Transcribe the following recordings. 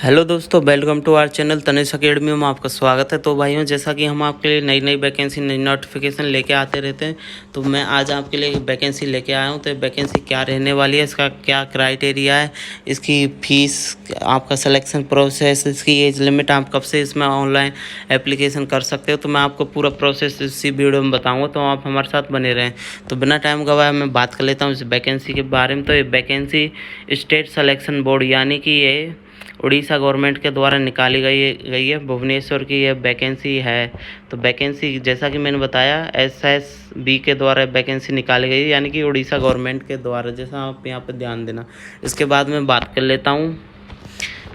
Hello दोस्तों, welcome to our channel Tanish academy में आपका स्वागत है। तो भाइयों, जैसा कि हम आपके लिए नई नई वैकेंसी नई नोटिफिकेशन लेके आते रहते हैं, तो मैं आज आपके लिए एक वैकेंसी लेके आया हूं। तो वैकेंसी क्या रहने वाली है, इसका क्या क्राइटेरिया है, इसकी फ़ीस, आपका सिलेक्शन प्रोसेस, इसकी एज लिमिट, आप कब से इसमें ऑनलाइन एप्लीकेशन कर सकते हो, तो मैं आपको पूरा प्रोसेस इसी वीडियो में बताऊँगा। तो आप हमारे साथ बने रहें। तो बिना टाइम गवाए मैं बात कर लेता हूँ इस वैकेंसी के बारे में। तो ये वैकेंसी स्टेट सिलेक्शन बोर्ड यानी कि ये उड़ीसा गवर्नमेंट के द्वारा निकाली गई है। भुवनेश्वर की ये वैकेंसी है। तो वैकेंसी जैसा कि मैंने बताया, एसएसबी के द्वारा वैकेंसी निकाली गई है, यानी कि उड़ीसा गवर्नमेंट के द्वारा, जैसा आप यहाँ पे ध्यान देना। इसके बाद मैं बात कर लेता हूँ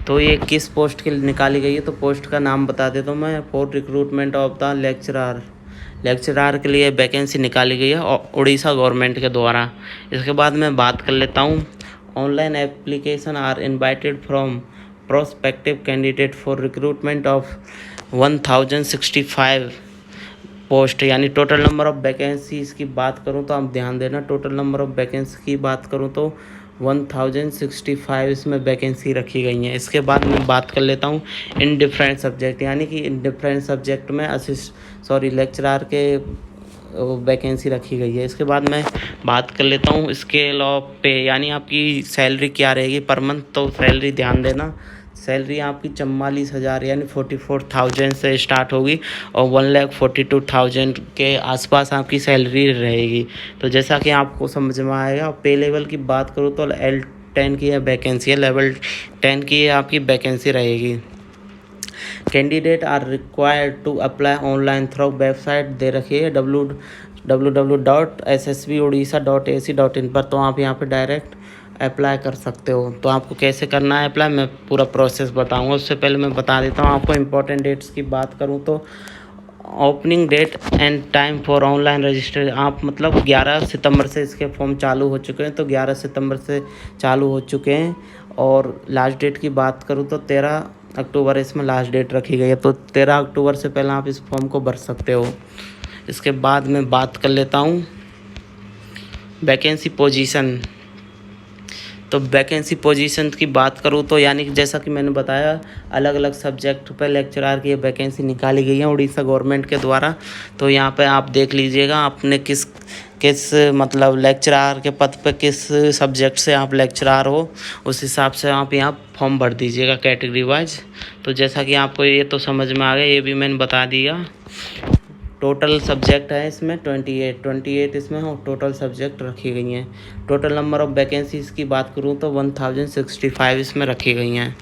तो ये किस पोस्ट के लिए निकाली गई है। तो पोस्ट का नाम बता देता हूँ मैं, for recruitment of the lecturer के लिए वैकेंसी निकाली गई है उड़ीसा गवर्नमेंट के द्वारा। इसके बाद मैं बात कर लेता हूँ, online application are invited from prospective candidate for recruitment of 1065 post, यानी टोटल नंबर ऑफ वैकेंसीज़ की बात करूं तो आप ध्यान देना, टोटल नंबर ऑफ वैकेंसी की बात करूं तो 1065 इसमें वैकेंसी रखी गई हैं। इसके बाद मैं बात कर लेता हूं इन डिफरेंट सब्जेक्ट, यानी कि इन डिफरेंट सब्जेक्ट में लेक्चरार के वैकेंसी रखी गई है। इसके बाद मैं बात कर लेता हूँ स्केल ऑफ पे, यानी आपकी सैलरी क्या रहेगी पर मंथ। तो सैलरी ध्यान देना, सैलरी आपकी 44,000 यानी 44,000 से स्टार्ट होगी और 1,42,000 के आसपास आपकी सैलरी रहेगी। तो जैसा कि आपको समझ में आएगा। पे लेवल की बात करूँ तो L10 की वैकेंसी है, लेवल 10 की आपकी वैकेंसी रहेगी। Candidate are required to apply online through website दे रखी है www.ssbodisha.ac.in पर। तो आप यहाँ पे डायरेक्ट अप्लाई कर सकते हो। तो आपको कैसे करना है अप्लाई, मैं पूरा प्रोसेस बताऊंगा। उससे पहले मैं बता देता हूँ आपको इम्पोर्टेंट डेट्स की बात करूँ तो opening date and time for online register, आप मतलब 11 सितंबर से इसके फॉर्म चालू हो चुके हैं। तो 11 सितंबर से चालू हो चुके हैं। और लास्ट डेट की बात करूँ तो 13 अक्टूबर इसमें लास्ट डेट रखी गई है। तो 13 अक्टूबर से पहले आप इस फॉर्म को भर सकते हो। इसके बाद मैं बात कर लेता हूँ वैकेंसी पोजीशन। तो वैकेंसी पोजीशन की बात करूँ तो यानी कि जैसा कि मैंने बताया, अलग अलग सब्जेक्ट पर लेक्चरार की वैकेंसी निकाली गई है उड़ीसा गवर्नमेंट के द्वारा। तो यहाँ पे आप देख लीजिएगा आपने किस किस मतलब लेक्चरार के पद पे किस सब्जेक्ट से आप लेक्चरार हो, उस हिसाब से आप यहाँ फॉर्म भर दीजिएगा कैटेगरी वाइज। तो जैसा कि आपको ये तो समझ में आ गया, ये भी मैंने बता दिया। टोटल सब्जेक्ट है इसमें 28 इसमें टोटल सब्जेक्ट रखी गई हैं। टोटल नंबर ऑफ वैकेंसीज़ की बात करूँ तो 1065 इसमें रखी गई हैं।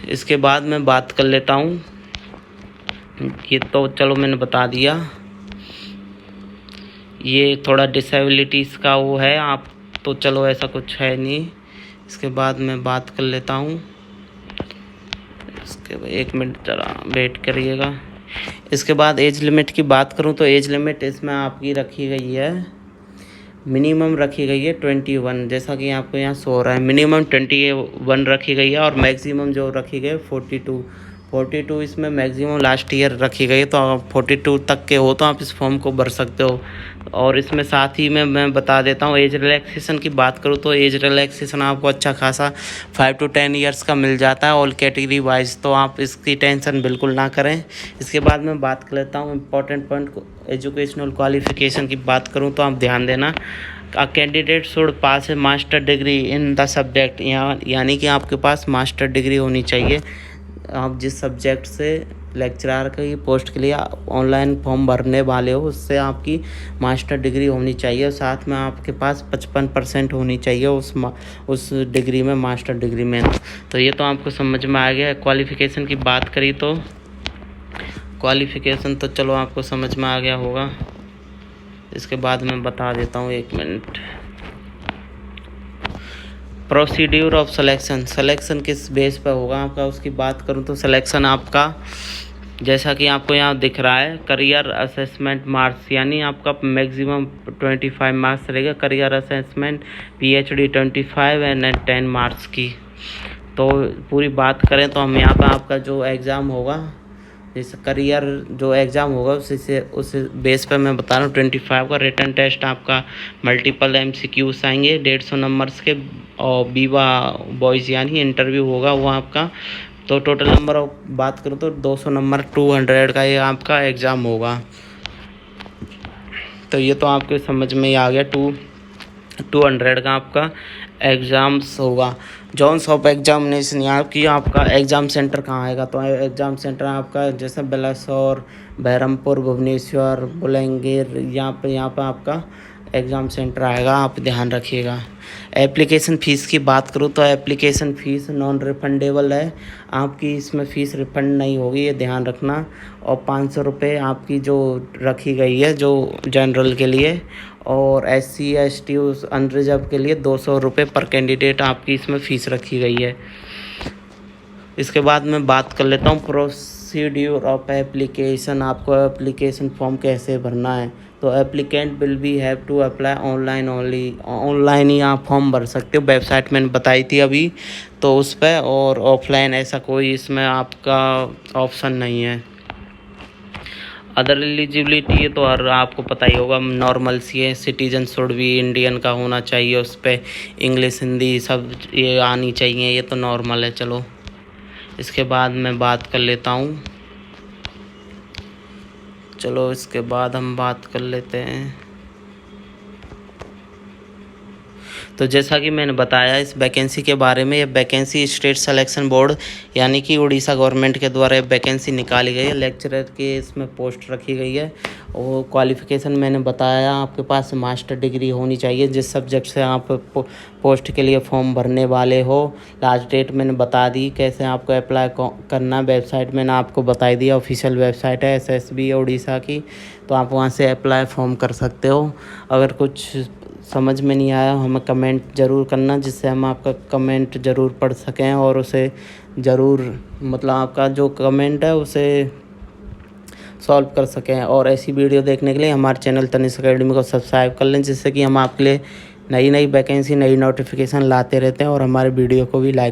इसके बाद मैं बात कर लेता हूँ, ये तो चलो मैंने बता दिया। ये थोड़ा डिसेबिलिटीज़ का वो है, आप तो चलो ऐसा कुछ है नहीं। इसके बाद मैं बात कर लेता हूँ, इसके 1 मिनट जरा वेट करिएगा। इसके बाद एज लिमिट की बात करूं तो एज लिमिट इसमें आपकी रखी गई है, मिनिमम रखी गई है 21, जैसा कि आपको यहाँ शो हो रहा है। मिनिमम 21 रखी गई है और मैक्सिमम जो रखी गई है 42 इसमें मैक्सिमम लास्ट ईयर रखी गई है। तो आप 42 तक के हो तो आप इस फॉर्म को भर सकते हो। और इसमें साथ ही में मैं बता देता हूँ, एज रिलैक्सेशन की बात करूँ तो एज रिलैक्सेशन आपको अच्छा खासा 5 to 10 ईयर्स का मिल जाता है ऑल कैटेगरी वाइज। तो आप इसकी टेंशन बिल्कुल ना करें। इसके बाद मैं बात कर लेता हूँ इंपॉर्टेंट पॉइंट, एजुकेशनल क्वालिफिकेशन की बात करूँ तो आप ध्यान देना, candidate should pass A master degree in the subject, यानी कि आपके पास मास्टर डिग्री होनी चाहिए। आप जिस सब्जेक्ट से लेक्चरार की पोस्ट के लिए ऑनलाइन फॉर्म भरने वाले हो, उससे आपकी मास्टर डिग्री होनी चाहिए और साथ में आपके पास 55% होनी चाहिए उस डिग्री में, मास्टर डिग्री में। तो ये तो आपको समझ में आ गया। क्वालिफ़िकेशन की बात करी तो क्वालिफ़िकेशन तो चलो आपको समझ में आ गया होगा। इसके बाद मैं बता देता हूँ, 1 मिनट। प्रोसीड्यूर ऑफ सिलेक्शन किस बेस पर होगा आपका, उसकी बात करूं तो सिलेक्शन आपका जैसा कि आपको यहाँ दिख रहा है, करियर असेसमेंट मार्क्स, यानी आपका मैक्सिमम 25 मार्क्स रहेगा। Career assessment PhD 25 and 10 marks की। तो पूरी बात करें तो हम यहाँ पर आपका जो एग्ज़ाम होगा जैसे करियर जो एग्ज़ाम होगा उस बेस पे मैं बता रहा हूँ। 25 का रिटन टेस्ट आपका मल्टीपल MCQs आएंगे 150 नंबर्स के, और बीवा बॉयज़ यानी इंटरव्यू होगा वो आपका। तो टोटल नंबर ऑफ बात करूँ तो 200 नंबर 200 का ये आपका एग्ज़ाम होगा। तो ये तो आपके समझ में ही आ गया। 200 का आपका एग्ज़ाम्स होगा। जोन्स ऑफ एग्जामिनेशन यहाँ की आपका एग्ज़ाम सेंटर कहाँ आएगा, तो एग्ज़ाम सेंटर आपका जैसे बिलासपुर, बहरमपुर, भुवनेश्वर, बुलंदशहर, यहाँ पे आपका एग्ज़ाम सेंटर आएगा, आप ध्यान रखिएगा। एप्लीकेशन फ़ीस की बात करूँ तो एप्लीकेशन फ़ीस नॉन रिफंडेबल है, आपकी इसमें फ़ीस रिफ़ंड नहीं होगी, ये ध्यान रखना। और 500 रुपये आपकी जो रखी गई है जो जनरल के लिए, और SC ST उस अनरिजर्व के लिए 200 रुपये पर कैंडिडेट आपकी इसमें फ़ीस रखी गई है। इसके बाद मैं बात कर लेता हूँ प्रोसीड्यूर ऑफ एप्लीकेशन, आपको एप्लीकेशन फॉर्म कैसे भरना है। तो applicant will be have to apply online only, online ही आप फॉर्म भर सकते हो, वेबसाइट मैंने बताई थी अभी तो उस पर, और ऑफलाइन ऐसा कोई इसमें आपका ऑप्शन नहीं है। अदर एलिजिबिलिटी तो आपको पता ही होगा, नॉर्मल सी है, सिटीजन शुड भी इंडियन का होना चाहिए, उस पर इंग्लिश हिंदी सब ये आनी चाहिए, ये तो नॉर्मल है। चलो इसके बाद मैं बात कर लेता हूँ, चलो इसके बाद हम बात कर लेते हैं। तो जैसा कि मैंने बताया इस वैकेंसी के बारे में, ये वैकेंसी स्टेट सिलेक्शन बोर्ड यानी कि उड़ीसा गवर्नमेंट के द्वारा ये वैकेंसी निकाली गई है। लेक्चरर की इसमें पोस्ट रखी गई है, और क्वालिफ़िकेशन मैंने बताया आपके पास मास्टर डिग्री होनी चाहिए जिस सब्जेक्ट से आप पोस्ट के लिए फॉर्म भरने वाले हो। लास्ट डेट मैंने बता दी, कैसे आपको अप्लाई करना, वेबसाइट मैंने आपको बता दिया, ऑफिशियल वेबसाइट है SSB उड़ीसा की, तो आप वहाँ से अप्लाई फॉर्म कर सकते हो। अगर कुछ समझ में नहीं आया हमें कमेंट ज़रूर करना, जिससे हम आपका कमेंट ज़रूर पढ़ सकें और उसे ज़रूर मतलब आपका जो कमेंट है उसे सॉल्व कर सकें। और ऐसी वीडियो देखने के लिए हमारे चैनल तनिष्क एकेडमी को सब्सक्राइब कर लें, जिससे कि हम आपके लिए नई वैकेंसी नई नोटिफिकेशन लाते रहते हैं, और हमारे वीडियो को भी लाइक